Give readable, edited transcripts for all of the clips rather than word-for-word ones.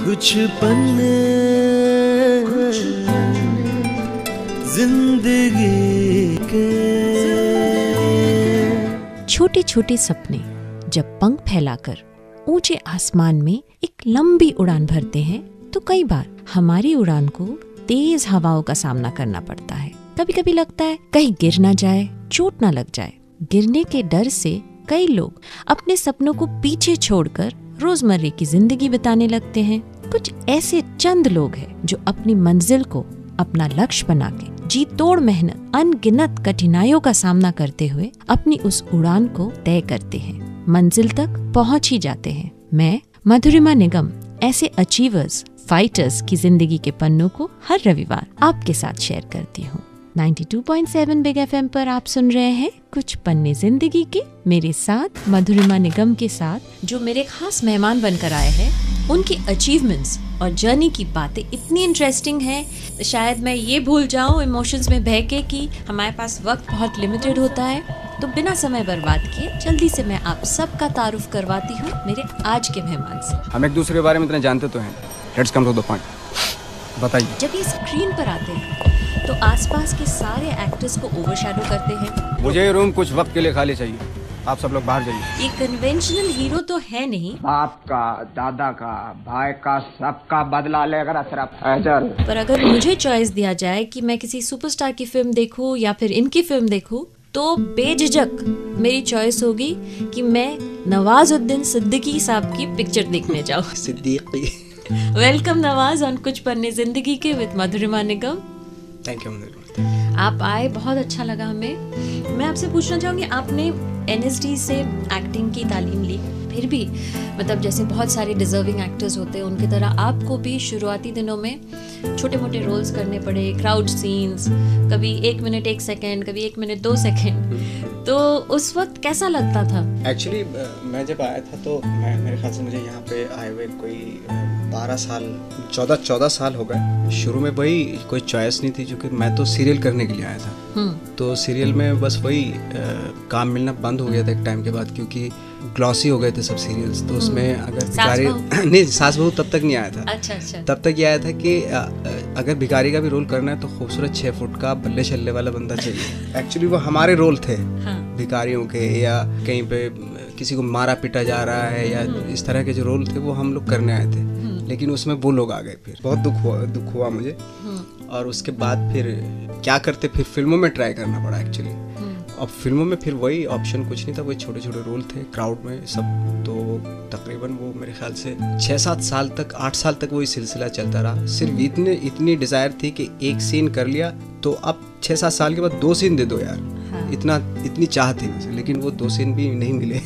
कुछ पन्ने जिंदगी के। छोटे छोटे सपने जब पंख फैलाकर ऊंचे आसमान में एक लंबी उड़ान भरते हैं तो कई बार हमारी उड़ान को तेज हवाओं का सामना करना पड़ता है। कभी कभी लगता है कहीं गिर ना जाए, चोट ना लग जाए। गिरने के डर से कई लोग अपने सपनों को पीछे छोड़कर रोजमर्रे की जिंदगी बिताने लगते हैं। कुछ ऐसे चंद लोग हैं जो अपनी मंजिल को अपना लक्ष्य बना के जी तोड़ मेहनत अनगिनत कठिनाइयों का सामना करते हुए अपनी उस उड़ान को तय करते हैं, मंजिल तक पहुंच ही जाते हैं। मैं मधुरिमा निगम ऐसे अचीवर्स, फाइटर्स की जिंदगी के पन्नों को हर रविवार आपके साथ शेयर करती हूँ। 92.7 बिग FM पर आप सुन रहे हैं कुछ पन्ने जिंदगी के, मेरे साथ मधुरिमा निगम के साथ। जो मेरे खास मेहमान बनकर आए हैं, उनकी अचीवमेंट्स और जर्नी की बातें इतनी इंटरेस्टिंग हैं, शायद मैं ये भूल जाऊं इमोशंस में बह के कि हमारे पास वक्त बहुत लिमिटेड होता है। तो बिना समय बर्बाद किए जल्दी से मैं आप सबका तारुफ करवाती हूँ मेरे आज के मेहमान से। हम एक दूसरे के बारे में इतना जानते तो हैं। Let's come to the point, बताइए। जब ये स्क्रीन पर आते हैं तो आसपास के सारे एक्टर्स को ओवरशैडो करते हैं। मुझे ये रूम कुछ वक्त के लिए खाली चाहिए, आप सब लोग बाहर जाइए। ये कन्वेंशनल हीरो तो है नहीं, बाप का, दादा का, भाई का, सबका बदला लेकर अशरफ हैदर। पर अगर मुझे चॉइस दिया जाए कि मैं किसी सुपरस्टार की फिल्म देखूं या फिर इनकी फिल्म देखूं, तो बेझिझक मेरी चॉइस होगी कि मैं नवाजुद्दीन सिद्दीकी साहब की पिक्चर देखने जाऊं। सिद्दीकी। वेलकम नवाज ऑन कुछ पन्ने जिंदगी के with Madhurima Nigam. Thank you Madhurima. आप आए, बहुत अच्छा लगा हमें। मैं आपसे पूछना चाहूँगी, आपने NSD से एक्टिंग की तालीम ली, फिर भी मतलब जैसे बहुत सारे डिजर्विंग एक्टर्स होते हैं उनकी तरह आपको भी शुरुआती दिनों में छोटे मोटे रोल्स करने पड़े, क्राउड सीन्स, कभी 1 मिनट 1 सेकेंड, कभी 1 मिनट 2 सेकेंड। तो उस वक्त कैसा लगता था? एक्चुअली मैं जब आया था तो मेरे ख्याल से मुझे यहाँ पे आए हुए कोई 12 साल 14 साल हो गए। शुरू में वही कोई चॉइस नहीं थी, क्योंकि मैं तो सीरियल करने के लिए आया था। तो सीरियल में बस वही काम मिलना बंद हो गया था एक टाइम के बाद, क्योंकि ग्लॉसी हो गए थे सब सीरियल्स। तो उसमें अगर भिखारी नहीं, सास बहू तब तक नहीं आया था। अच्छा। तब तक ये आया था कि अगर भिखारी का भी रोल करना है तो खूबसूरत 6 फुट का बल्ले छल्ले वाला बंदा चाहिए। एक्चुअली वो हमारे रोल थे, भिखारियों के, या कहीं पे किसी को मारा पीटा जा रहा है, या इस तरह के जो रोल थे वो हम लोग करने आए थे। लेकिन उसमें वो लोग आ गए, फिर बहुत दुख हुआ मुझे। और उसके बाद फिर क्या करते, फिर फिल्मों में ट्राई करना पड़ा एक्चुअली। अब फिल्मों में फिर वही ऑप्शन कुछ नहीं था, वही छोटे छोटे रोल थे क्राउड में सब। तो तकरीबन वो मेरे ख्याल से 6-7 साल तक, 8 साल तक वही सिलसिला चलता रहा। सिर्फ इतनी डिज़ायर थी कि एक सीन कर लिया तो अब 6-7 साल के बाद 2 सीन दे दो यार। इतनी चाह थी मुझे, लेकिन वो 2 सीन भी नहीं मिले।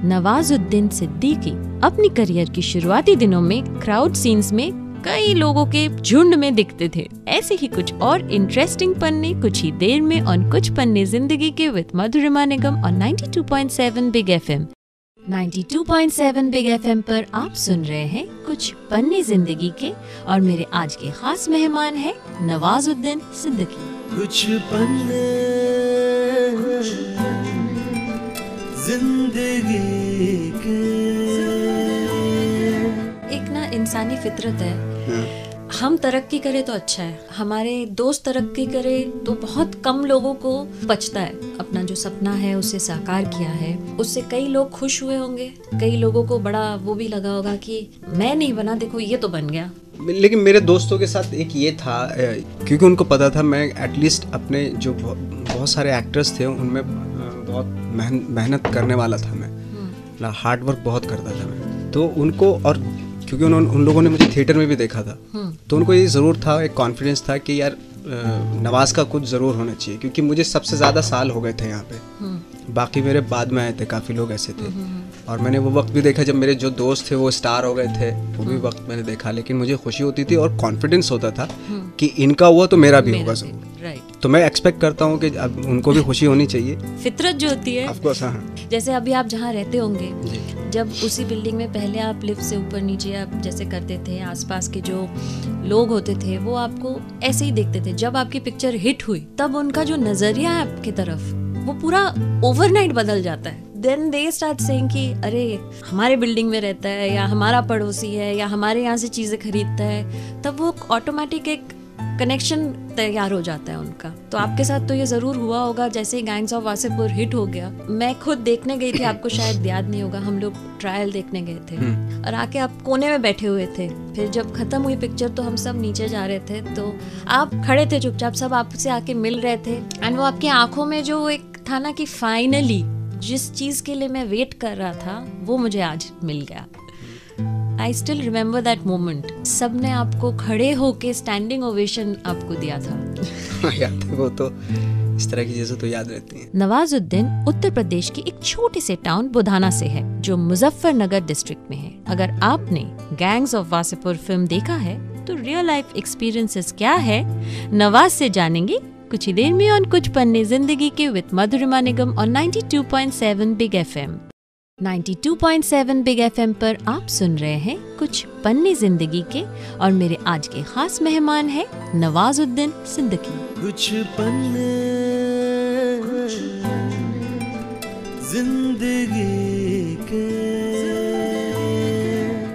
नवाजुद्दीन सिद्दीकी अपनी करियर की शुरुआती दिनों में क्राउड सीन्स में कई लोगों के झुंड में दिखते थे। ऐसे ही कुछ और इंटरेस्टिंग पन्ने कुछ ही देर में ऑन कुछ पन्ने जिंदगी के with Madhurima Nigam on 92.7 big FM। 92.7 big FM पर आप सुन रहे हैं कुछ पन्ने जिंदगी के, और मेरे आज के खास मेहमान हैं नवाजुद्दीन सिद्दीकी। कुछ पन्ने जिंदगी के। एक ना इंसानी फितरत है, हम तरक्की करें तो अच्छा है, हमारे दोस्त तरक्की करें तो बहुत कम लोगों को बचता है। अपना जो सपना है उसे साकार किया है, उससे कई लोग खुश हुए होंगे, कई लोगों को बड़ा वो भी लगा होगा कि मैं नहीं बना, देखो ये तो बन गया। लेकिन मेरे दोस्तों के साथ एक ये था, क्योंकि उनको पता था मैं एटलीस्ट अपने जो बहुत सारे एक्टर्स थे उनमें बहुत मेहनत करने वाला था। मैं हार्ड वर्क बहुत करता था मैं। तो उनको, और क्योंकि उन लोगों ने मुझे थिएटर में भी देखा था, तो उनको ये ज़रूर था, एक कॉन्फिडेंस था कि यार नवाज का कुछ ज़रूर होना चाहिए, क्योंकि मुझे सबसे ज़्यादा साल हो गए थे यहाँ पे। बाकी मेरे बाद में आए थे काफ़ी लोग ऐसे थे, और मैंने वो वक्त भी देखा जब मेरे जो दोस्त थे वो स्टार हो गए थे, वो भी वक्त मैंने देखा। लेकिन मुझे खुशी होती थी और कॉन्फिडेंस होता था कि इनका हुआ तो मेरा भी होगा ज़रूर। तो मैं एक्सपेक्ट करता हूँ कि अब उनको भी खुशी होनी चाहिए, फितरत जो होती है। ऑफ कोर्स, हाँ। जैसे अभी आप जहाँ रहते होंगे, जब उसी बिल्डिंग में पहले आप लिफ्ट से ऊपर नीचे आप जैसे करते थे, आसपास के जो लोग होते थे वो आपको ऐसे ही देखते थे। जब आपकी पिक्चर हिट हुई तब उनका जो नजरिया है आपकी तरफ वो पूरा ओवरनाइट बदल जाता है। देन दे स्टार्ट सेइंग कि अरे हमारे बिल्डिंग में रहता है या हमारा पड़ोसी है या हमारे यहाँ से चीजें खरीदता है, तब वो ऑटोमेटिक एक कनेक्शन तैयार हो जाता है उनका। तो आपके साथ तो ये जरूर हुआ होगा, जैसे ही गैंग्स ऑफ वासेपुर हिट हो गया, मैं खुद देखने गई थी, आपको शायद याद नहीं होगा, हम लोग ट्रायल देखने गए थे और आके आप कोने में बैठे हुए थे। फिर जब खत्म हुई पिक्चर तो हम सब नीचे जा रहे थे, तो आप खड़े थे चुपचाप, सब आपसे आके मिल रहे थे एंड वो आपकी आंखों में जो एक था ना कि फाइनली जिस चीज के लिए मैं वेट कर रहा था वो मुझे आज मिल गया। I still remember that moment. सबने आपको खड़े होके स्टैंडिंग ओवेशन आपको दिया था। याद है, वो तो इस तरह की चीजें तो याद रहती हैं। नवाजुद्दीन उत्तर प्रदेश की एक छोटे से टाउन बुधाना से है, जो मुजफ्फरनगर डिस्ट्रिक्ट में है। अगर आपने गैंग्स ऑफ वासेपुर फिल्म देखा है तो रियल लाइफ एक्सपीरियंसेस क्या है, नवाज से जानेंगे कुछ ही देर में और कुछ पन्ने जिंदगी के विद मधुरिमा निगम और 92.7 बिग FM। 92.7 बिग FM पर आप सुन रहे हैं कुछ पन्ने जिंदगी के, और मेरे आज के खास मेहमान हैं नवाजुद्दीन सिद्दीकी। कुछ पन्ने जिंदगी के।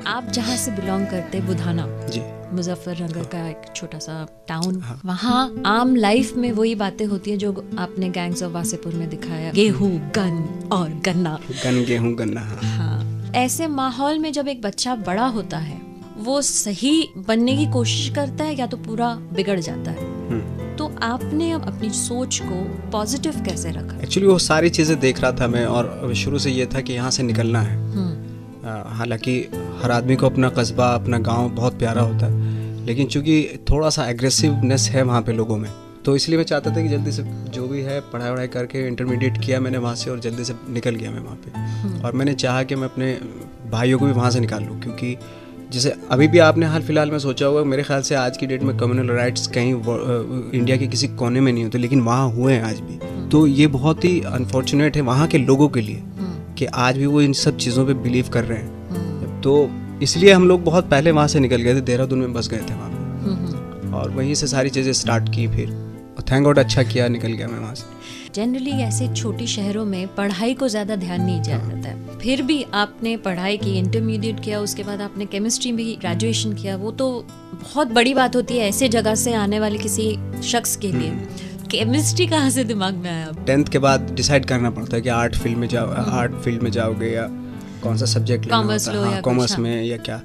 आप जहाँ से बिलोंग करते, बुधाना जी, मुजफ्फरनगर का एक छोटा सा टाउन, वहाँ आम लाइफ में वही बातें होती है जो आपने गैंग्स ऑफ वासेपुर में दिखाया, गेहूं, गन और गन्ना। गेहूं गन्ना। हाँ, ऐसे माहौल में जब एक बच्चा बड़ा होता है वो सही बनने की कोशिश करता है या तो पूरा बिगड़ जाता है। तो आपने अब अपनी सोच को पॉजिटिव कैसे रखा? एक्चुअली वो सारी चीजें देख रहा था मैं, और शुरू से ये था कि यहाँ से निकलना है। हालांकि हर आदमी को अपना कस्बा, अपना गांव बहुत प्यारा होता है, लेकिन चूंकि थोड़ा सा एग्रेसिवनेस है वहाँ पे लोगों में, तो इसलिए मैं चाहता था कि जल्दी से जो भी है पढ़ाई वढ़ाई करके इंटरमीडिएट किया मैंने वहाँ से और जल्दी से निकल गया मैं वहाँ पे। और मैंने चाहा कि मैं अपने भाइयों को भी वहाँ से निकाल लूँ, क्योंकि जैसे अभी भी आपने हाल फिलहाल में सोचा होगा, मेरे ख्याल से आज की डेट में कम्युनल राइट्स कहीं इंडिया के किसी कोने में नहीं होते, लेकिन वहाँ हुए हैं आज भी। तो ये बहुत ही अनफॉर्चुनेट है वहाँ के लोगों के लिए कि आज भी वो इन सब चीज़ों पे बिलीव कर रहे हैं। तो इसलिए हम लोग बहुत पहले वहाँ से निकल गए थे, देहरादून में बस गए थे वहाँ पे, और वहीं से सारी चीज़ें स्टार्ट की। फिर थैंक गॉड अच्छा किया, निकल गया मैं वहाँ से। जनरली ऐसे छोटी शहरों में पढ़ाई को ज़्यादा ध्यान नहीं दिया जाता है, फिर भी आपने पढ़ाई की, इंटरमीडिएट किया, उसके बाद आपने केमिस्ट्री में ग्रेजुएशन किया। वो तो बहुत बड़ी बात होती है ऐसे जगह से आने वाले किसी शख्स के लिए। केमिस्ट्री कहाँ से दिमाग में आया? 10th के बाद डिसाइड करना पड़ता है कि आर्ट फील्ड में जाओगे या कौन सा सब्जेक्ट लेना होता है। हाँ, कॉमर्स में या क्या।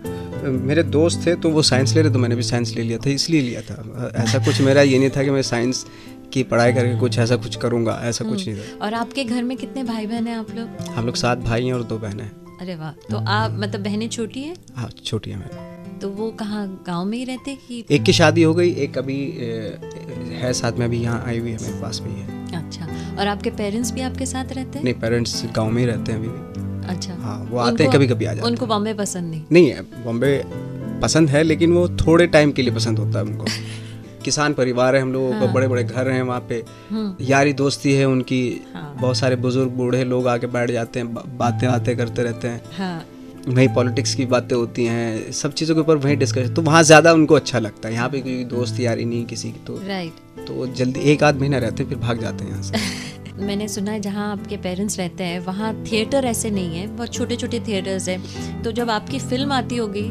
मेरे दोस्त थे तो वो साइंस ले रहे, तो मैंने भी साइंस ले लिया था, इसलिए लिया था। ऐसा कुछ मेरा ये नहीं था कि मैं साइंस की पढ़ाई करके कुछ ऐसा कुछ करूँगा, ऐसा कुछ नहीं था। और आपके घर में कितने भाई बहन हैं आप लोग? हम लोग 7 भाई हैं और 2 बहनें हैं। अरे वाह, तो आप मतलब बहनें छोटी है? हाँ, छोटी है मेरी। तो वो कहाँ, गांव में ही रहते कि? एक की शादी हो गई, एक अभी है साथ में, अभी यहाँ आई हुई है, मेरे पास में ही है। अच्छा, और आपके पेरेंट्स भी आपके साथ रहते हैं? नहीं, पेरेंट्स गांव में ही रहते हैं अभी भी। अच्छा, हाँ, वो आते हैं, कभी कभी आ जाते हैं। उनको बॉम्बे पसंद नहीं? नहीं है, बॉम्बे पसंद है, लेकिन वो थोड़े टाइम के लिए पसंद होता है उनको। किसान परिवार है हम लोगों का, बड़े बड़े घर हैं वहाँ पे, यारी दोस्ती है उनकी। बहुत सारे बुजुर्ग बूढ़े लोग आके बैठ जाते हैं, बातें करते रहते हैं। वहीं पॉलिटिक्स की बातें होती हैं, सब चीज़ों के ऊपर वहीं डिस्कशन, तो वहाँ ज़्यादा उनको अच्छा लगता है। यहाँ पे कोई दोस्त यारी नहीं किसी की, तो जल्दी 1 आध महीना रहते हैं, फिर भाग जाते हैं यहाँ से। मैंने सुना है जहाँ आपके पेरेंट्स रहते हैं वहाँ थिएटर ऐसे नहीं है, बहुत छोटे छोटे थिएटर्स हैं। तो जब आपकी फिल्म आती होगी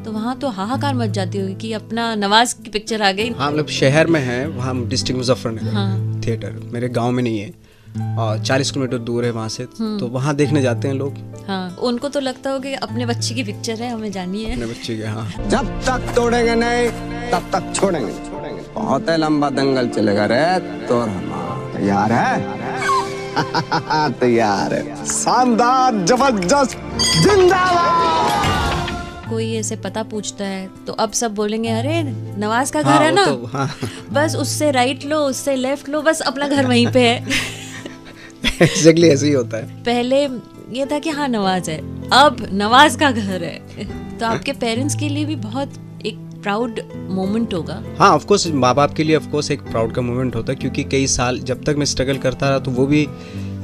तो वहाँ तो हाहाकार मच जाती होगी कि अपना नवाज की पिक्चर आ गई। हाँ, मतलब शहर में है, वहाँ डिस्ट्रिक्ट मुजफ्फरनगर थिएटर, मेरे गाँव में नहीं है, और 40 किलोमीटर दूर है वहाँ से, तो वहाँ देखने जाते हैं लोग। हाँ, उनको तो लगता होगा कि अपने बच्चे की पिक्चर है, हमें जानी है। अपने बच्चे के, हाँ। जब तक तोड़ेंगे नहीं तब तक छोड़ेंगे। बहुत लंबा दंगल चलेगा रे, तो तैयार है? तैयार है। शानदार, जबरदस्त, जिंदाबाद। कोई ऐसे पता पूछता है तो अब सब बोलेंगे अरे नवाज का घर है ना, तो, हाँ। बस उससे राइट लो, उससे लेफ्ट लो, बस अपना घर वहीं पे है। एग्जैक्टली ऐसे ही होता है। पहले ये था कि हाँ नवाज है, अब नवाज का घर है। तो आपके पेरेंट्स के लिए भी बहुत एक प्राउड मोमेंट होगा। हाँ, ऑफ कोर्स माँ बाप के लिए ऑफ कोर्स एक प्राउड का मोमेंट होता है, क्योंकि कई साल जब तक मैं स्ट्रगल करता रहा तो वो भी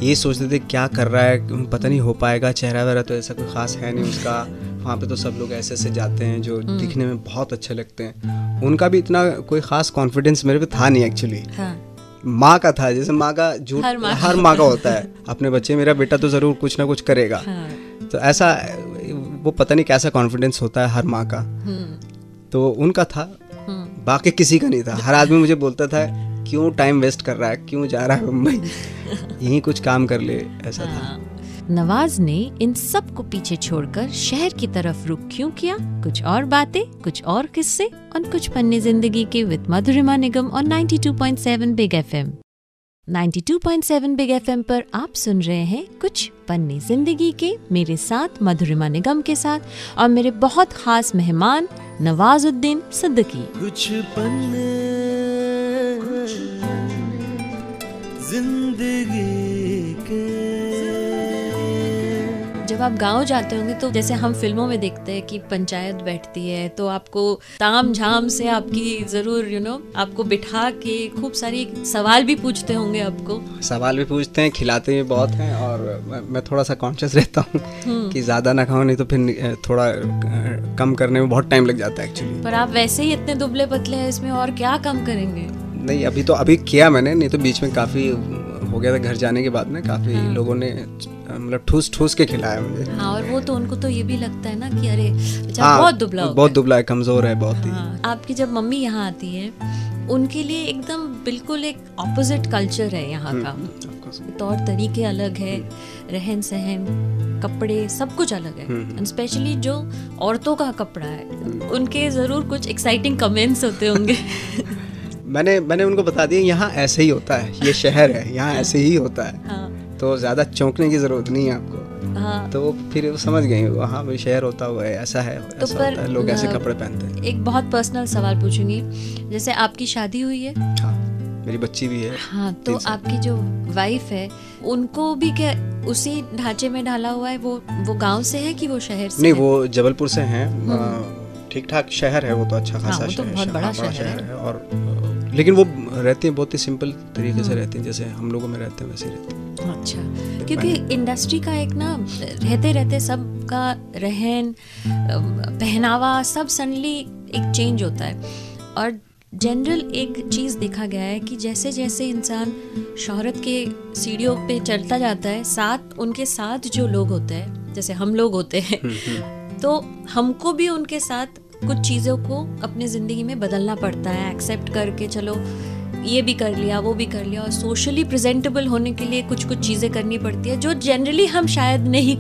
ये सोचते थे क्या कर रहा है, पता नहीं हो पाएगा, चेहरा वगैरह तो ऐसा कोई खास है नहीं उसका। वहाँ पे तो सब लोग ऐसे ऐसे जाते हैं जो दिखने में बहुत अच्छे लगते हैं। उनका भी इतना कोई खास कॉन्फिडेंस मेरे पे था नहीं एक्चुअली। हाँ। माँ का था, जैसे माँ का झूठ हर माँ का होता है, अपने बच्चे मेरा बेटा तो जरूर कुछ ना कुछ करेगा। तो ऐसा वो पता नहीं कैसा कॉन्फिडेंस होता है हर माँ का, तो उनका था, बाकी किसी का नहीं था। हर आदमी मुझे बोलता था क्यों टाइम वेस्ट कर रहा है, क्यों जा रहा है मुंबई, यहीं कुछ काम कर ले, ऐसा था। नवाज ने इन सब को पीछे छोड़कर शहर की तरफ रुख क्यों किया? कुछ और बातें, कुछ और किस्से और कुछ पन्ने जिंदगी के विद मधुरिमा निगम और 92.7 बिग एफएम। 92.7 बिग एफएम पर आप सुन रहे हैं कुछ पन्ने जिंदगी के, मेरे साथ मधुरिमा निगम के साथ और मेरे बहुत खास मेहमान नवाजुद्दीन सिद्दीकी। कुछ पन्ने जिंदगी के। जब आप गांव जाते होंगे तो जैसे हम फिल्मों में देखते हैं कि पंचायत बैठती है तो आपको ताम झाम से आपकी जरूर आपको बिठा के खूब सारी सवाल भी पूछते होंगे। आपको सवाल भी पूछते हैं, खिलाते भी बहुत हैं, और मैं थोड़ा सा कॉन्शियस रहता हूँ कि ज़्यादा ना खाओ, नहीं तो फिर थोड़ा कम करने में बहुत टाइम लग जाता है एक्चुअली। पर आप वैसे ही इतने दुबले पतले हैं, इसमें और क्या कम करेंगे? नहीं, अभी किया मैंने, नहीं तो बीच में काफ़ी हो गया था। घर जाने के बाद में काफ़ी लोगों ने मतलब ठूस के खिलाया मुझे। हाँ, और वो तो उनको तो ये भी लगता है ना कि अरे बेचारा बहुत दुबला हो गया, बहुत दुबला है, कमज़ोर है बहुत ही। आपकी जब मम्मी यहाँ आती है, उनके लिए एकदम बिल्कुल एक ऑपोजिट कल्चर है यहाँ का। तौर तरीके अलग है, रहन सहन, कपड़े, सब कुछ अलग है। स्पेशली जो औरतों का कपड़ा है, उनके ज़रूर कुछ एक्साइटिंग कमेंट्स होते होंगे। मैंने उनको बता दिया यहाँ ऐसे ही होता है, ये शहर है, यहाँ ऐसे ही होता है। हाँ। तो ज़्यादा चौंकने की ज़रूरत नहीं है आपको। हाँ। तो फिर वो समझ गई, हाँ भाई शहर होता हुआ है, ऐसा है, तो ऐसा होता है, लोग ऐसे कपड़े पहनते हैं। एक बहुत पर्सनल सवाल पूछूंगी, जैसे आपकी शादी हुई है? हाँ, मेरी बच्ची भी है। हाँ, तो आपकी जो वाइफ है, उनको भी क्या उसी ढांचे में ढाला हुआ है? वो गाँव से है कि वो शहर से? नहीं, वो जबलपुर से हैं। ठीक ठाक शहर है वो, तो अच्छा खासा शहर, तो बहुत बड़ा शहर है। और लेकिन वो रहती हैं बहुत ही सिंपल तरीके से रहती हैं, जैसे हम लोगों में रहते हैं वैसे रहती हैं। अच्छा, क्योंकि इंडस्ट्री का एक ना रहते सबका रहन पहनावा सब सडनली एक चेंज होता है। और जनरल एक चीज़ देखा गया है कि जैसे जैसे इंसान शोहरत के सीढ़ियों पे चलता जाता है, साथ उनके साथ जो लोग होते हैं, जैसे हम लोग होते हैं, तो हमको भी उनके साथ कुछ चीज़ों को अपने ज़िंदगी में बदलना पड़ता है, एक्सेप्ट करके चलो ये भी कर लिया, वो भी कर लिया, और सोशली प्रेजेंटेबल होने के लिए कुछ चीज़ें करनी पड़ती है जो जनरली हम शायद नहीं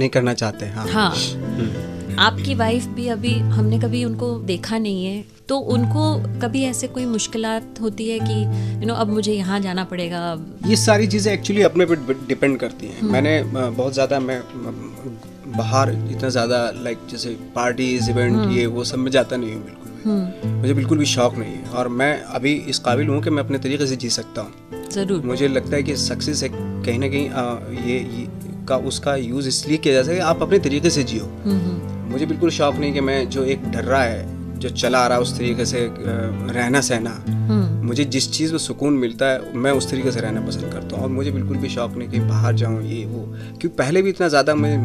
करना चाहते। हाँ। आपकी वाइफ भी, अभी हमने कभी उनको देखा नहीं है, तो उनको कभी ऐसे कोई मुश्किलात होती है कि अब मुझे यहाँ जाना पड़ेगा? ये सारी चीज़ें एक्चुअली अपने पे डिपेंड करती हैं। मैंने बहुत ज़्यादा बाहर इतना ज़्यादा लाइक जैसे पार्टीज इवेंट ये वो सब में जाता नहीं हूँ बिल्कुल भी। मुझे बिल्कुल भी शौक नहीं है, और मैं अभी इस काबिल हूँ कि मैं अपने तरीके से जी सकता हूँ। ज़रूर। मुझे लगता है कि सक्सेस कहीं ना कहीं ये का उसका यूज़ इसलिए किया जा सके आप अपने तरीके से जियो। मुझे बिल्कुल शौक नहीं कि मैं जो एक ढर्रा है जो चला आ रहा है उस तरीके से रहना सहना। मुझे जिस चीज़ में सुकून मिलता है मैं उस तरीके से रहना पसंद करता हूँ, और मुझे बिल्कुल भी शौक नहीं कि बाहर जाऊँ ये वो, क्योंकि पहले भी इतना ज़्यादा मैं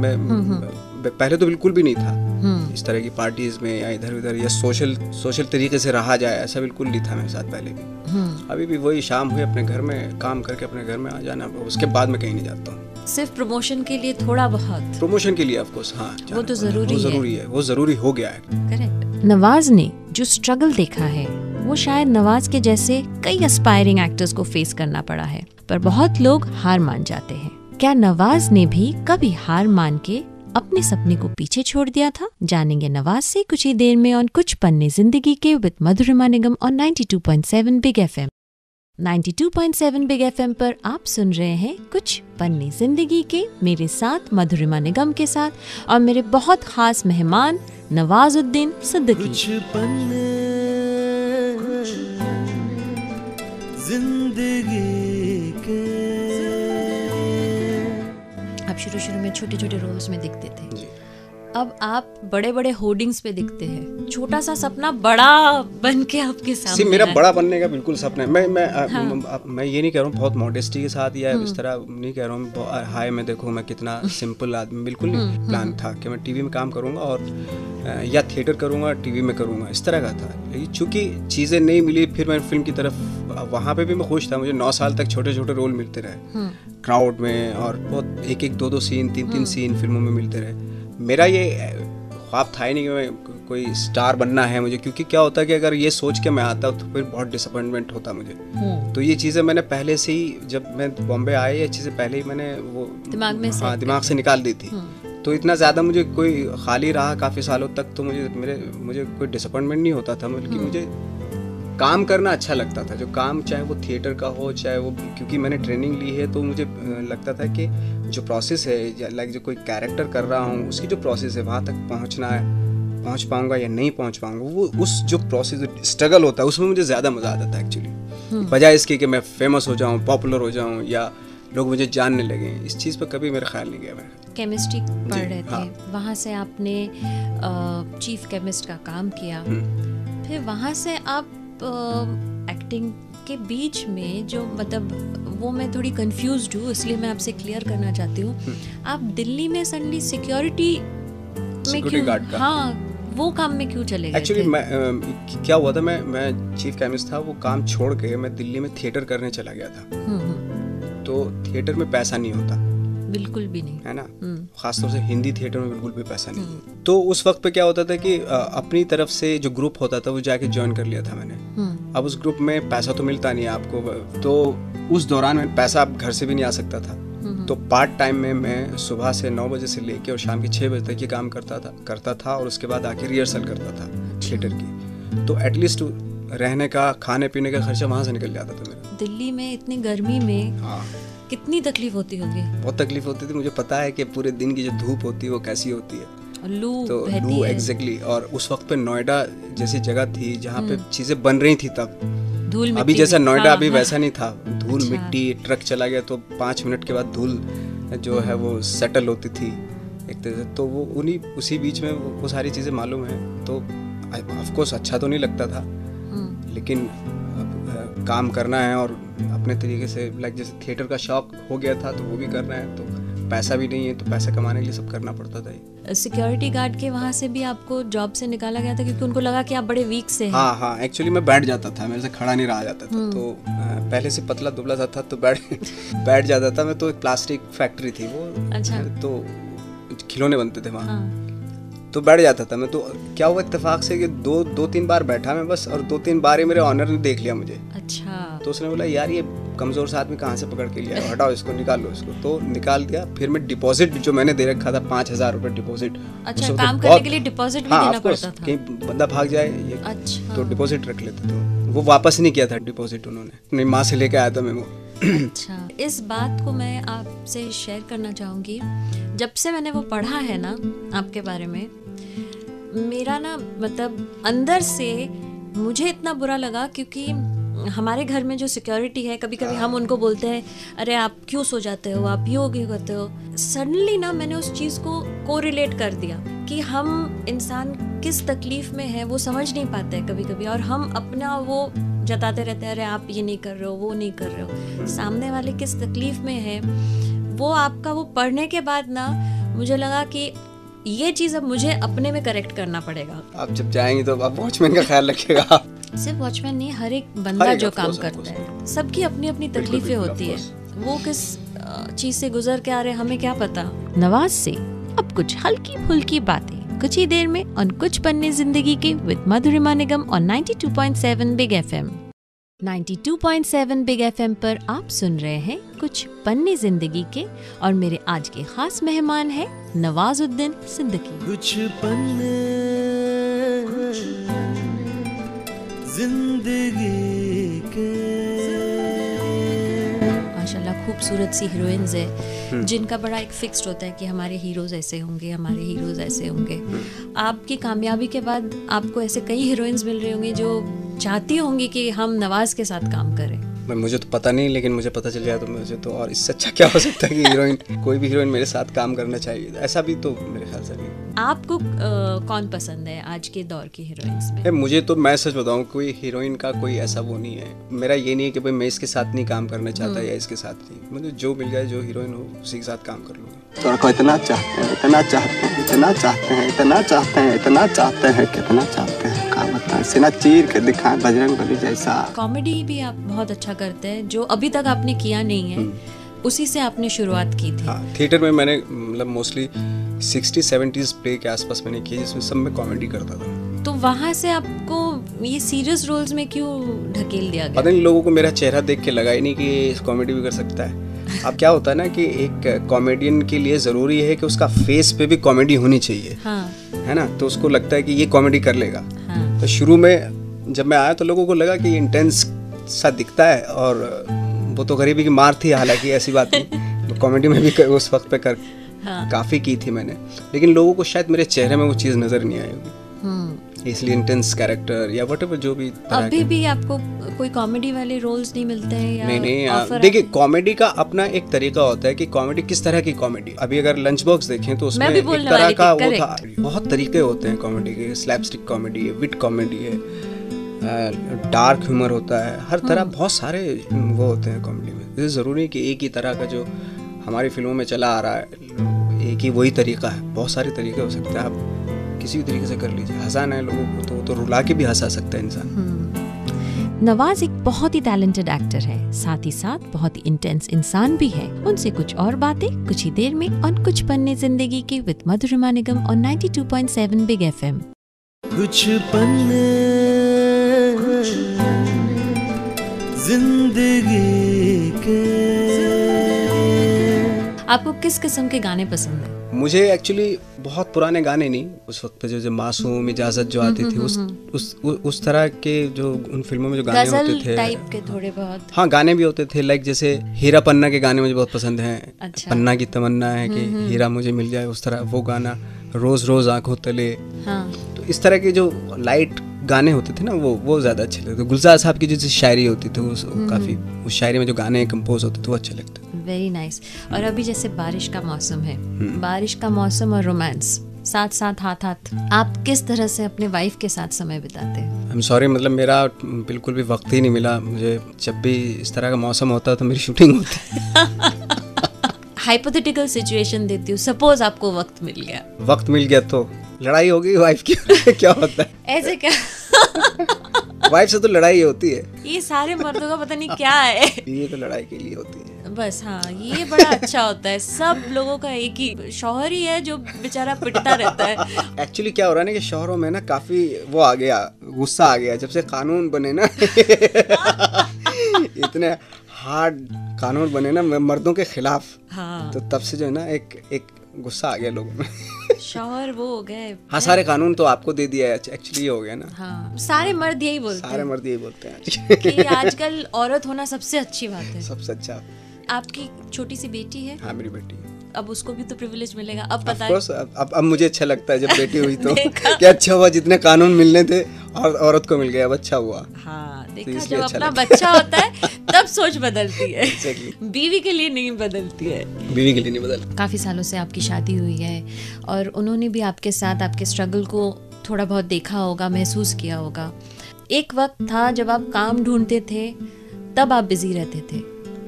पहले तो बिल्कुल भी नहीं था इस तरह की पार्टीज़ में या इधर उधर या सोशल तरीके से रहा जाए, ऐसा बिल्कुल नहीं था मेरे साथ पहले भी। अभी भी वही शाम हुई अपने घर में काम करके अपने घर में आ जाना, उसके बाद मैं कहीं नहीं जाता हूँ। सिर्फ प्रमोशन के लिए, थोड़ा बहुत प्रमोशन के लिए ऑफ कोर्स, हाँ वो तो ज़रूरी है, वो ज़रूरी हो गया है। करेक्ट। नवाज ने जो स्ट्रगल देखा है वो शायद नवाज के जैसे कई एस्पायरिंग एक्टर्स को फेस करना पड़ा है, पर बहुत लोग हार मान जाते हैं। क्या नवाज ने भी कभी हार मान के अपने सपने को पीछे छोड़ दिया था? जानेंगे नवाज से कुछ ही देर में, और कुछ पन्ने जिंदगी के विद मधुरिमा निगम और 92.7 बिग एफएम। 92.7 बिग एफएम पर आप सुन रहे हैं कुछ पन्ने जिंदगी के, मेरे साथ मधुरिमा निगम के साथ और मेरे बहुत खास मेहमान नवाजुद्दीन सिद्दीकी। कुछ पन्ने जिंदगी के। आप शुरू में छोटे छोटे रोल्स में दिखते थे, अब आप बड़े बड़े होर्डिंग्स पे दिखते हैं, छोटा सा सपना बड़ा बन के आपके सामने मेरा है। बड़ा बनने का बिल्कुल सपना है। मैं ये नहीं कह रहा हूँ बहुत मॉडेस्टी के साथ या इस तरह नहीं कह रहा हूँ हाय मैं देखो मैं कितना सिंपल आदमी, बिल्कुल नहीं। प्लान था कि मैं टीवी में काम करूँगा और या थिएटर करूँगा टीवी में करूँगा, इस तरह का था। लेकिन चूँकि चीज़ें नहीं मिली, फिर मैं फिल्म की तरफ, वहाँ पे भी मैं खुश था। मुझे 9 साल तक छोटे छोटे रोल मिलते रहे क्राउड में, और बहुत 1-1, 2-2 सीन, 3-3 सीन फिल्मों में मिलते रहे। मेरा ये ख्वाब था ही नहीं कि मैं कोई स्टार बनना है मुझे, क्योंकि क्या होता है कि अगर ये सोच के मैं आता तो फिर बहुत डिसअपॉइंटमेंट होता मुझे। तो ये चीज़ें मैंने पहले से ही, जब मैं बॉम्बे आया, ये चीज़ें पहले ही मैंने वो दिमाग से निकाल दी थी। तो इतना ज़्यादा मुझे कोई खाली रहा काफ़ी सालों तक, तो मुझे कोई डिसअपॉइंटमेंट नहीं होता था, बल्कि मुझे काम करना अच्छा लगता था। जो काम चाहे वो थिएटर का हो, चाहे वो, क्योंकि मैंने ट्रेनिंग ली है, तो मुझे लगता था कि जो प्रोसेस है, लाइक जो कोई कैरेक्टर कर रहा हूँ उसकी जो प्रोसेस है, वहाँ तक पहुँचना है, पहुँच पाऊँगा या नहीं पहुँच पाऊँगा, वो उस जो प्रोसेस स्ट्रगल होता है उसमें मुझे ज़्यादा मज़ा आता था एक्चुअली, बजाय इसके कि मैं फेमस हो जाऊँ, पॉपुलर हो जाऊँ या लोग मुझे जानने लगे। इस चीज़ पर कभी मेरा ख्याल नहीं गया। मैं केमिस्ट्री पढ़ रहे थे, वहाँ से आपने चीफ केमिस्ट का काम किया, फिर वहाँ से आप एक्टिंग के बीच में जो, मतलब वो मैं थोड़ी कंफ्यूज्ड हूँ, इसलिए मैं आपसे क्लियर करना चाहती हूँ। आप दिल्ली में सडनली सिक्योरिटी गार्ड का, हाँ, वो काम में क्यों चले गए? एक्चुअली क्या हुआ था, मैं चीफ केमिस्ट था, वो काम छोड़ के मैं दिल्ली में थिएटर करने चला गया था। तो थिएटर में पैसा नहीं होता, बिल्कुल भी नहीं, है ना, खासतौर से हिंदी थिएटर में बिल्कुल भी पैसा नहीं। तो उस वक्त पे क्या होता था कि अपनी तरफ से जो ग्रुप होता था वो जाके ज्वाइन कर लिया था मैंने। अब उस ग्रुप में पैसा तो मिलता नहीं है आपको, तो उस दौरान में पैसा आप घर से भी नहीं आ सकता था। तो पार्ट टाइम में मैं सुबह से 9 बजे से लेके और शाम के 6 बजे तक ये काम करता था और उसके बाद आके रिहर्सल करता था थिएटर की। तो एटलीस्ट रहने का, खाने पीने का खर्चा वहाँ से निकल जाता था मेरा। दिल्ली में इतनी गर्मी में कितनी तकलीफ होती होगी? बहुत तकलीफ होती थी। मुझे पता है कि पूरे दिन की जो धूप होती है वो कैसी होती है, लू एग्जैक्टली। और उस वक्त पे नोएडा जैसी जगह थी जहाँ पे चीजें बन रही थी तब, धूल अभी जैसा नोएडा अभी वैसा नहीं था। धूल मिट्टी, ट्रक चला गया तो 5 मिनट के बाद धूल जो है वो सेटल होती थी एक तरह से। तो वो उसी बीच में वो सारी चीजें मालूम है। तो ऑफ कोर्स अच्छा तो नहीं लगता था, लेकिन काम करना है और अपने तरीके से, लाइक जैसे थिएटर का शौक हो गया था तो वो भी करना है। तो पैसा भी नहीं है तो पैसा कमाने के लिए सब करना पड़ता था। सिक्योरिटी गार्ड के वहाँ से भी आपको जॉब से निकाला गया था क्योंकि उनको लगा कि आप बड़े वीक से हैं। हाँ, एक्चुअली मैं बैठ जाता था, मेरे से खड़ा नहीं रहा जाता था। तो पहले से पतला दुबला सा था तो बैठ जाता था मैं। तो प्लास्टिक फैक्ट्री थी वो, अच्छा, तो खिलौने बनते थे वहाँ। तो बैठ जाता था मैं। तो क्या हुआ इत्तेफाक से कि 2-3 बार बैठा मैं बस, और 2-3 बार ही मेरे ऑनर ने देख लिया मुझे। अच्छा। तो उसने बोला यार ये कमजोर सा आदमी कहाँ से पकड़ के लिया, हटाओ इसको, निकाल लो इसको। तो निकाल दिया। फिर मैं डिपॉजिट जो मैंने दे रखा था 5,000 रुपए डिपॉजिट। अच्छा, काम करने के लिए डिपॉजिट भी देना पड़ता था? कहीं बंदा भाग जाए ये, अच्छा, तो डिपॉजिट रख लेते थे। वो वापस नहीं किया था डिपॉजिट उन्होंने, अपनी माँ से लेके आया था मैं वो। अच्छा, इस बात को मैं आपसे शेयर करना चाहूँगी। जब से मैंने वो पढ़ा है ना आपके बारे में, मेरा ना मतलब अंदर से मुझे इतना बुरा लगा, क्योंकि हमारे घर में जो सिक्योरिटी है, कभी कभी हम उनको बोलते हैं अरे आप क्यों सो जाते हो, आप यूँ क्यों करते हो। सडनली ना मैंने उस चीज़ को कोरिलेट कर दिया कि हम इंसान किस तकलीफ में है वो समझ नहीं पाते हैं कभी कभी, और हम अपना वो जताते रहते हैं अरे आप ये नहीं कर रहे हो, वो नहीं कर रहे हो। सामने वाले किस तकलीफ में है वो आपका वो पढ़ने के बाद ना मुझे लगा कि ये चीज़ अब मुझे अपने में करेक्ट करना पड़ेगा। आप जब जाएंगे तो आप वॉचमैन का ख्याल रखिएगा। सिर्फ वॉचमैन नहीं, हर एक बंदा जो काम करता है, सबकी अपनी अपनी तकलीफें होती है। वो किस चीज से गुजर के आ रहे हमें क्या पता। नवाज से अब कुछ हल्की फुल्की बातें कुछ ही देर में और कुछ पन्ने जिंदगी के विद मधुरिमा निगम और 92.7 बिग FM। 92.7 बिग FM पर आप सुन रहे हैं कुछ पन्ने जिंदगी के, और मेरे आज के खास मेहमान हैं नवाजुद्दीन सिद्दीकी। कुछ पन्ने जिंदगी के। माशाल्लाह खूबसूरत सी हीरोइंस है जिनका बड़ा एक फिक्स्ड होता है कि हमारे हीरोज ऐसे होंगे, हमारे हीरोज ऐसे होंगे। आपकी कामयाबी के बाद आपको ऐसे कई हीरोइंस मिल रही होंगी जो चाहती होंगी कि हम नवाज के साथ काम करें। मुझे तो पता नहीं, लेकिन मुझे पता चल जाए तो मुझे तो और इससे अच्छा क्या हो सकता है कि हीरोइन, कोई भी हीरोइन मेरे साथ काम करना चाहिए। ऐसा भी तो मेरे ख्याल से भी आपको कौन पसंद है आज के दौर की हीरोइंस में? मुझे तो, मैं सच बताऊं, कोई हीरोइन का कोई ऐसा वो नहीं है। मेरा ये नहीं है कि भाई मैं इसके साथ नहीं काम करना चाहता या इसके साथ नहीं, मुझे जो मिल जाए, जो हीरोइन हो उसी के साथ काम कर लूँगा। तोरा को इतना चाहते हैं, इतना चाहते हैं, इतना चाहते हैं, इतना चाहते हैं, इतना चाहते हैं, कितना चाहते हैं, का बताएं, सीना चीर के दिखाएं बजरंगबली जैसा। कॉमेडी भी आप बहुत अच्छा करते हैं, जो अभी तक आपने किया नहीं है, उसी से आपने शुरुआत की थी। हाँ, थिएटर में मैंने मतलब मोस्टली 60-70s प्ले के आसपास मैंने किया, जिसमें सब में कॉमेडी करता था। तो वहाँ से आपको ये सीरियस रोल्स में क्यों ढकेल दिया गया? पता नहीं, लोगों को मेरा चेहरा देख के लगा ही नहीं कि ये कॉमेडी भी कर सकता है। अब क्या होता है ना कि एक कॉमेडियन के लिए ज़रूरी है कि उसका फेस पे भी कॉमेडी होनी चाहिए। हाँ। है ना, तो उसको लगता है कि ये कॉमेडी कर लेगा। हाँ। तो शुरू में जब मैं आया तो लोगों को लगा कि इंटेंस सा दिखता है, और वो तो गरीबी की मार थी, हालांकि ऐसी बात नहीं, कॉमेडी में भी उस वक्त पे काफ़ी की थी मैंने, लेकिन लोगों को शायद मेरे चेहरे में वो चीज़ नज़र नहीं आई होगी, इसलिए इंटेंस कैरेक्टर या व्हाटएवर जो भी अभी भी आपको कोई कॉमेडी वाले रोल्स नहीं मिलते हैं या? नहीं, देखिए कॉमेडी का अपना एक तरीका होता है कि कॉमेडी किस तरह की कॉमेडी। अभी अगर लंच बॉक्स देखें तो उसमें एक तरह का वो था, बहुत तरीके होते हैं कॉमेडी के, स्लैपस्टिक कॉमेडी है, विट कॉमेडी है, डार्क ह्यूमर होता है, हर तरह बहुत सारे वो होते हैं कॉमेडी में। इसलिए ज़रूरी है कि एक ही तरह का जो हमारी फिल्मों में चला आ रहा है, एक ही वही तरीका है। बहुत सारे तरीके हो सकते हैं, आप किसी भी तरीके से कर लीजिए। हंसाना है लोगों को तो रुला के भी हंसा सकता है इंसान। नवाज एक बहुत ही टैलेंटेड एक्टर है, साथ ही साथ बहुत ही इंटेंस इंसान भी है। उनसे कुछ और बातें कुछ ही देर में और कुछ पन्ने जिंदगी के विद मधुरिमा निगम और 92.7 बिग FM। कुछ पन्ने जिंदगी के। आपको किस किस्म के गाने पसंद है? मुझे एक्चुअली बहुत पुराने गाने नहीं, उस वक्त पे जो मासूम इजाजत जो आती थी, उस तरह के जो उन फिल्मों में जो गाने होते थे, टाइप के थोड़े बहुत। हाँ, गाने भी होते थे, लाइक जैसे हीरा पन्ना के गाने मुझे बहुत पसंद हैं। अच्छा। पन्ना की तमन्ना है कि हीरा मुझे मिल जाए, उस तरह वो गाना, रोज रोज आंखों तले। हाँ। तो इस तरह के जो लाइट गाने होते थे ना, वो ज़्यादा अच्छे लगते। गुलजार साहब की जो शायरी होती थी, काफ़ी, उस शायरी में जो गाने कंपोज होते थे वो अच्छे लगते। Very nice. और अभी जैसे बारिश का मौसम है, बारिश का मौसम और रोमांस साथ साथ हाथ हाथ, आप किस तरह से अपने वाइफ के साथ समय बिताते हैं? आई एम सॉरी, मतलब मेरा बिल्कुल भी वक्त ही नहीं मिला मुझे। जब भी इस तरह का मौसम होता है तो मेरी शूटिंग होती है। हाइपोथेटिकल सिचुएशन देती हूँ, सपोज आपको वक्त मिल गया। वक्त मिल गया तो लड़ाई होगी वाइफ की। क्या होता है ऐसे क्या? वाइफ से तो लड़ाई होती है। ये सारे मर्दों का पता नहीं क्या है। ये तो लड़ाई के लिए होती है बस। हाँ, ये बड़ा अच्छा होता है। सब लोगों का एक ही शौहर ही है जो बेचारा पिटता रहता है। एक्चुअली क्या हो रहा है ना कि शहरों में ना काफी वो आ गया, गुस्सा आ गया जब से कानून बने ना। इतने हार्ड कानून बने ना मर्दों के खिलाफ। हाँ। तो तब से जो है ना एक गुस्सा आ गया लोगों में। शौहर वो हो गए। हाँ, सारे कानून तो आपको दे दिया है, एक्चुअली ये हो गया ना। हाँ, सारे मर्द यही बोलते हैं। सारे मर्द यही बोलते हैं कि आजकल औरत होना सबसे अच्छी बात है। सबसे अच्छा। आपकी छोटी सी बेटी है? हाँ, मेरी बेटी है। अब उसको भी तो प्रिविलेज मिलेगा। अब पता है, अब मुझे अच्छा लगता है जब बेटी हुई तो क्या अच्छा हुआ, जितने कानून मिलने थे और औरत को मिल गया, अब अच्छा हुआ। हाँ, देखा, तो जब अच्छा अपना बच्चा होता है तब सोच बदलती है। Exactly. बीवी के लिए नहीं बदलती है। बीवी के लिए नहीं बदलती। काफी सालों से आपकी शादी हुई है और उन्होंने भी आपके साथ आपके स्ट्रगल को थोड़ा बहुत देखा होगा, महसूस किया होगा। एक वक्त था जब आप काम ढूंढते थे, तब आप बिजी रहते थे।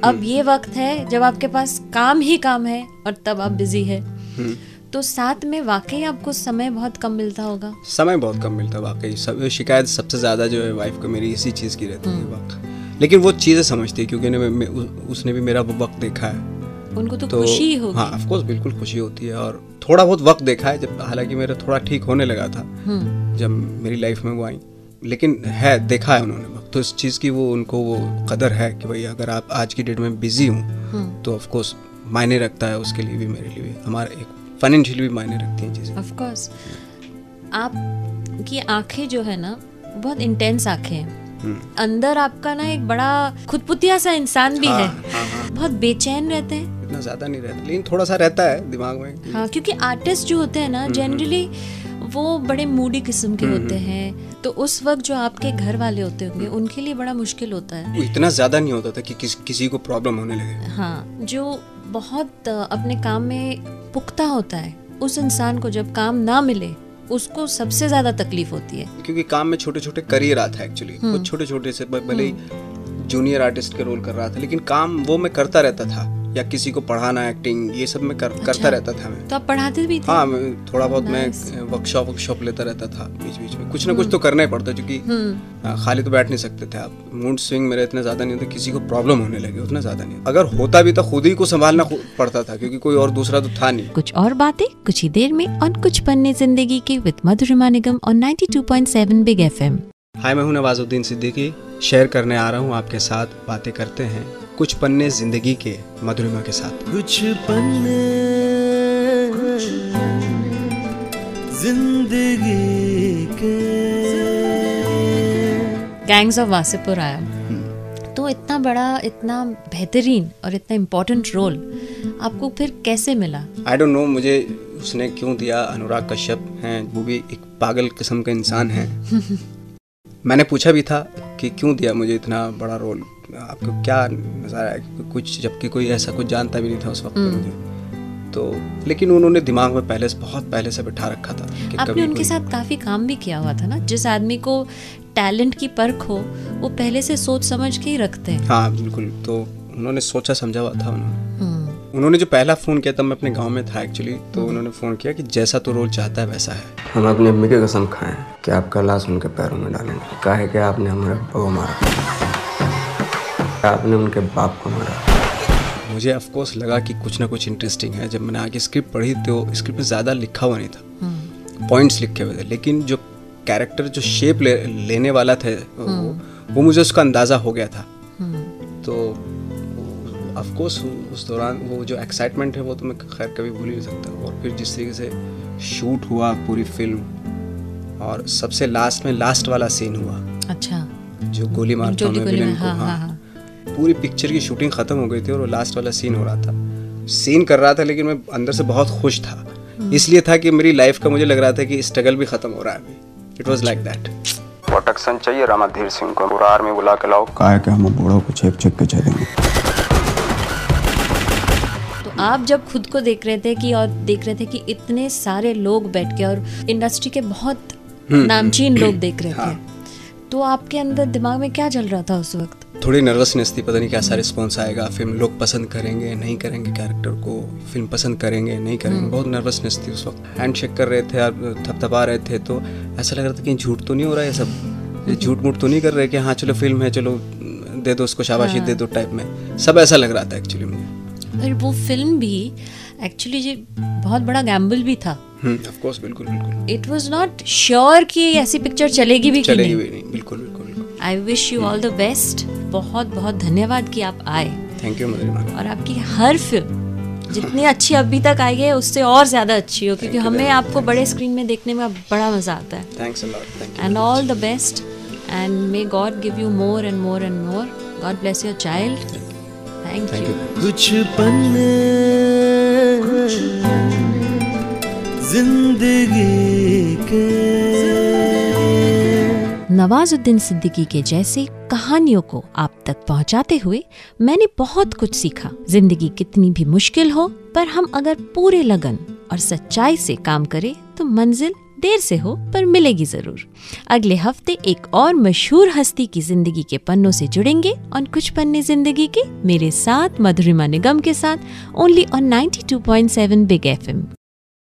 अब ये वक्त है जब आपके पास काम ही काम है और तब आप बिजी है। तो साथ में वाकई आपको समय बहुत कम मिलता होगा। समय बहुत कम मिलता है वाकई। शिकायत सबसे ज्यादा जो है वाइफ को मेरी इसी चीज की रहती है वक्त। लेकिन वो चीजें समझती है क्योंकि उसने भी मेरा वो वक्त देखा है। उनको तो खुशी होगी। हाँ, ऑफ कोर्स, बिल्कुल खुशी होती है। और थोड़ा बहुत वक्त देखा है जब, हालांकि मेरा थोड़ा ठीक होने लगा था जब मेरी लाइफ में वो आई, लेकिन है, देखा है उन्होंने वक्त। तो इस चीज़ की उनको वो कदर है कि भाई अगर आप आज की डेट में बिजी हूँ तो ऑफ कोर्स मायने रखता है उसके लिए भी, मेरे लिए भी, हमारे एक फाइनेंशियली भी मायने रखती हैं चीज़ें। Of course. आपकी आंखें जो है ना, बहुत इंटेंस आंखें हैं। अंदर आपका ना एक बड़ा खुदपुतिया सा इंसान भी है। बहुत बेचैन रहते हैं। इतना ज्यादा नहीं रहता, लेकिन थोड़ा सा रहता है दिमाग में। हाँ, क्योंकि आर्टिस्ट जो होते हैं ना, जनरली वो बड़े मूडी किस्म के होते हैं। तो उस वक्त जो आपके घर वाले होते होंगे, उनके लिए बड़ा मुश्किल होता है। वो इतना ज्यादा नहीं होता था कि किसी को प्रॉब्लम होने लगे। हाँ, जो बहुत अपने काम में पुख्ता होता है, उस इंसान को जब काम ना मिले उसको सबसे ज्यादा तकलीफ होती है। क्योंकि काम में छोटे छोटे करियर आता है एक्चुअली, वो छोटे छोटे से भले ही जूनियर आर्टिस्ट के रोल कर रहा था, लेकिन काम वो मैं करता रहता था, या किसी को पढ़ाना, एक्टिंग, ये सब मैं करता रहता था मैं। तो आप पढ़ाते भी थे? हाँ, मैं थोड़ा बहुत मैं वर्कशॉप लेता रहता था बीच बीच में, कुछ ना कुछ तो करना ही पड़ता, क्योंकि खाली तो बैठ नहीं सकते थे आप। मूड स्विंग मेरा इतना ज्यादा नहीं होता, किसी को प्रॉब्लम होने लगे उतना ज्यादा नहीं, अगर होता भी तो खुद ही को संभालना पड़ता था, क्योंकि कोई और दूसरा तो था नहीं। कुछ और बातें कुछ ही देर में और कुछ पन्ने जिंदगी के विद मधुरिमा निगम और 92.7 बिग FM। हाय, मैं हूं नवाजुद्दीन सिद्दीकी, शेयर करने आ रहा हूं आपके साथ, बातें करते हैं कुछ पन्ने जिंदगी के मधुरिमा के साथ। कुछ पन्ने जिंदगी के। गैंग्स ऑफ वासेपुर आया तो इतना बड़ा, इतना बेहतरीन और इतना इम्पोर्टेंट रोल आपको फिर कैसे मिला? आई डोंट नो, मुझे उसने क्यों दिया। अनुराग कश्यप हैं, वो भी एक पागल किस्म का इंसान है। मैंने पूछा भी था कि क्यों दिया मुझे इतना बड़ा रोल, आपको क्या नजर आया कुछ, जबकि कोई ऐसा कुछ जानता भी नहीं था उस वक्त मुझे तो। लेकिन उन्होंने दिमाग में बहुत पहले से बिठा रखा था कि आपने उनके साथ काफी काम भी किया हुआ था ना। जिस आदमी को टैलेंट की परख हो वो पहले से सोच समझ के ही रखते हैं। हाँ बिल्कुल, तो उन्होंने सोचा समझा हुआ था। उन्होंने जो पहला फ़ोन किया तब मैं अपने गांव में था एक्चुअली, तो उन्होंने फ़ोन किया कि जैसा तो रोल चाहता है वैसा है। हम अपनी अम्मी की कसम खाएं कि आपका लाश उनके पैरों में डालेंगे। काहे कि आपने हमारे बाबा को मारा, आपने उनके बाप को मारा। मुझे ऑफकोर्स लगा कि कुछ ना कुछ इंटरेस्टिंग है। जब मैंने आगे स्क्रिप्ट पढ़ी तो स्क्रिप्ट में ज़्यादा लिखा हुआ नहीं था, पॉइंट्स लिखे हुए थे, लेकिन जो कैरेक्टर जो शेप लेने वाला था वो मुझे उसका अंदाज़ा हो गया था। तो ऑफकोर्स उस दौरान वो जो एक्साइटमेंट है वो तो मैं खैर कभी भूल ही नहीं सकता। और फिर जिस तरीके से शूट हुआ पूरी फिल्म, और सबसे लास्ट में लास्ट वाला सीन हुआ, अच्छा, जो गोली मारता हूँ मैं विलेन को। हाँ। पूरी पिक्चर की शूटिंग खत्म हो गई थी और वो लास्ट वाला सीन हो रहा था, सीन कर रहा था, लेकिन मैं अंदर से बहुत खुश था। इसलिए था कि मेरी लाइफ का मुझे लग रहा था कि स्ट्रगल भी खत्म हो रहा है अभी। It was like that. Protection चाहिए रामाधीर सिंह को, पूरा आर्मी बुला के लाओ। काहे कि हम बूढ़ों को छेप के चलेंगे। आप जब खुद को देख रहे थे कि इतने सारे लोग बैठ के और इंडस्ट्री के बहुत नामचीन लोग देख रहे थे, तो आपके अंदर दिमाग में क्या चल रहा था उस वक्त? थोड़ी नर्वसनेस थी, पता नहीं कैसा रिस्पॉन्स आएगा, फिल्म लोग पसंद करेंगे नहीं करेंगे, कैरेक्टर को फिल्म पसंद करेंगे नहीं करेंगे, बहुत नर्वसनेस थी उस वक्त। हैंड शेक कर रहे थे, थपथपा रहे थे, तो ऐसा लग रहा था कि झूठ तो नहीं हो रहा है, सब झूठ मूठ तो नहीं कर रहे कि हाँ चलो फिल्म है, चलो दे दो उसको शाबाशी दे दो टाइप में, सब ऐसा लग रहा था एक्चुअली मुझे। और वो फिल्म भी एक्चुअली जी बहुत बड़ा गैम्बल भी था। ऑफ कोर्स, बिल्कुल बिल्कुल। इट वाज नॉट श्योर कि ऐसी पिक्चर चलेगी भी कि नहीं। बिल्कुल बिल्कुल। I wish you all the best. बहुत बहुत धन्यवाद कि आप आए। थैंक यू मधुरिमा। और आपकी हर फिल्म जितनी अच्छी अभी तक आई है उससे और ज्यादा अच्छी हो, क्योंकि हमें आपको बड़े स्क्रीन में देखने में बड़ा मजा आता है। Thanks a lot. Thank you and all the best and may God give you more and more and more. God bless your child. Thank you. कुछ पन्ने जिंदगी के। नवाजुद्दीन सिद्दीकी के जैसे कहानियों को आप तक पहुंचाते हुए मैंने बहुत कुछ सीखा। जिंदगी कितनी भी मुश्किल हो, पर हम अगर पूरे लगन और सच्चाई से काम करें तो मंजिल देर से हो पर मिलेगी जरूर। अगले हफ्ते एक और मशहूर हस्ती की जिंदगी के पन्नों से जुड़ेंगे और कुछ पन्ने जिंदगी के मेरे साथ मधुरिमा निगम के साथ, ओनली ऑन 92.7 बिग FM।